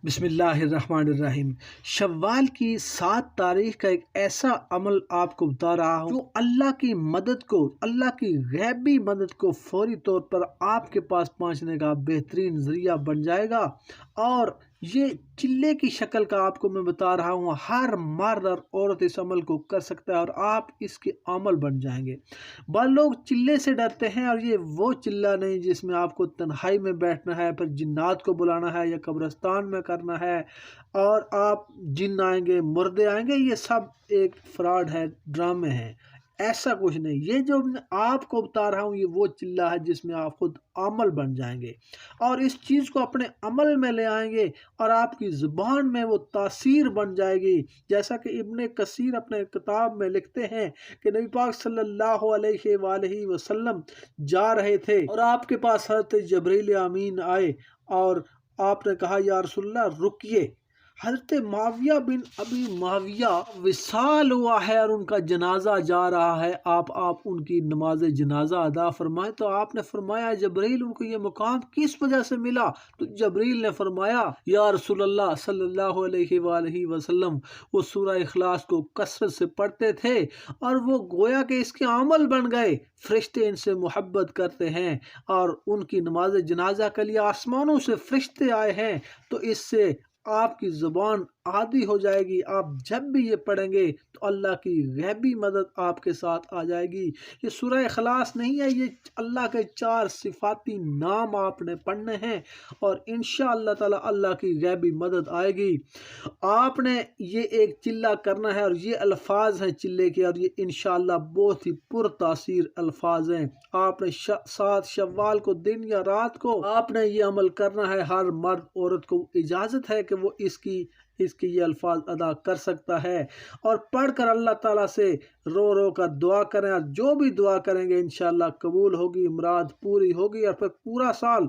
بسم اللہ الرحمن الرحیم۔ شوال کی 7 تاریخ کا ایک ایسا عمل آپ کو بتا رہا ہوں جو اللہ کی مدد کو، اللہ کی غیبی مدد کو فوری طور پر آپ کے پاس پہنچنے کا بہترین ذریعہ بن جائے گا۔ اور یہ چلے کی شکل کا آپ کو میں بتا رہا ہوں، ہر مرد اور عورت اس عمل کو کر سکتا ہے اور آپ اس کے عمل بن جائیں گے۔ بعض لوگ چلے سے ڈرتے ہیں، اور یہ وہ چلہ نہیں جس میں آپ کو تنہائی میں بیٹھنا ہے، پھر جنات کو بلانا ہے یا قبرستان میں کرنا ہے اور آپ جن آئیں گے، مردے آئیں گے۔ یہ سب ایک فراڈ ہے، ڈرامے ہیں، ایسا کچھ نہیں۔ یہ جو میں آپ کو بتا رہا ہوں یہ وہ چلہ ہے جس میں آپ خود عمل بن جائیں گے اور اس چیز کو اپنے عمل میں لے آئیں گے اور آپ کی زبان میں وہ تاثیر بن جائے گی۔ جیسا کہ ابن کثیر اپنے کتاب میں لکھتے ہیں کہ نبی پاک صلی اللہ علیہ وآلہ وسلم جا رہے تھے اور آپ کے پاس حضرت جبریل امین آئے اور آپ نے کہا یا رسول اللہ رکیے، حضرت معاویہ بن ابی معاویہ وصال ہوا ہے اور ان کا جنازہ جا رہا ہے، آپ ان کی نماز جنازہ ادا فرمائیں۔ تو آپ نے فرمایا جبریل ان کو یہ مقام کس وجہ سے ملا؟ تو جبریل نے فرمایا یا رسول اللہ صلی اللہ علیہ وآلہ وسلم وہ سورہ اخلاص کو کثرت سے پڑھتے تھے اور وہ گویا کہ اس کے عمل بن گئے، فرشتے ان سے محبت کرتے ہیں اور ان کی نماز جنازہ کے لیے آسمانوں سے فرشتے آئے ہیں۔ تو اس سے آپ کی زبان عادی ہو جائے گی، آپ جب بھی یہ پڑھیں گے تو اللہ کی غیبی مدد آپ کے ساتھ آ جائے گی۔ یہ سورہ اخلاص نہیں ہے، یہ اللہ کے 4 صفاتی نام آپ نے پڑھنے ہیں اور انشاءاللہ تعالی اللہ کی غیبی مدد آئے گی۔ آپ نے یہ ایک چلہ کرنا ہے اور یہ الفاظ ہیں چلے کے، اور یہ انشاءاللہ بہت ہی پر تاثیر الفاظ ہیں۔ آپ نے 7 شوال کو دن یا رات کو آپ نے یہ عمل کرنا ہے۔ ہر مرد عورت کو اجازت ہے کہ وہ اس کی یہ الفاظ ادا کر سکتا ہے اور پڑھ کر اللہ تعالیٰ سے رو رو کر دعا کریں، اور جو بھی دعا کریں گے انشاءاللہ قبول ہوگی، مراد پوری ہوگی۔ اور پھر پورا سال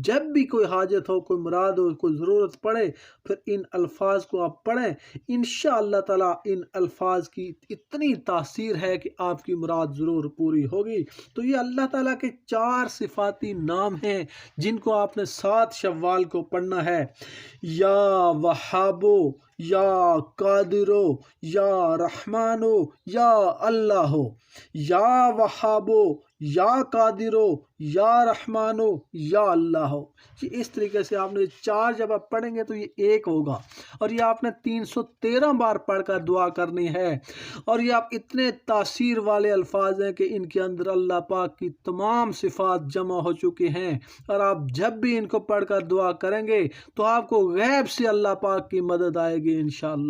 جب بھی کوئی حاجت ہو، کوئی مراد ہو، کوئی ضرورت پڑے، پھر ان الفاظ کو آپ پڑھیں۔ انشاءاللہ تعالیٰ ان الفاظ کی اتنی تاثیر ہے کہ آپ کی مراد ضرور پوری ہوگی۔ تو یہ اللہ تعالیٰ کے 4 صفاتی نام ہیں جن کو آپ نے 7 شوال کو پڑھنا ہے۔ یا وہابو، یا قادرو، یا رحمانو، یا اللہ، یا وہابو، یا قادرو، یا رحمانو، یا اللہ۔ یہ اس طریقے سے آپ نے 4 جب آپ پڑھیں گے تو یہ 1 ہوگا، اور یہ آپ نے 313 بار پڑھ کر دعا کرنی ہے۔ اور یہ آپ اتنے تاثیر والے الفاظ ہیں کہ ان کے اندر اللہ پاک کی تمام صفات جمع ہو چکی ہیں، اور آپ جب بھی ان کو پڑھ کر دعا کریں گے تو آپ کو غیب سے اللہ پاک کی مدد آئے گی انشاءاللہ۔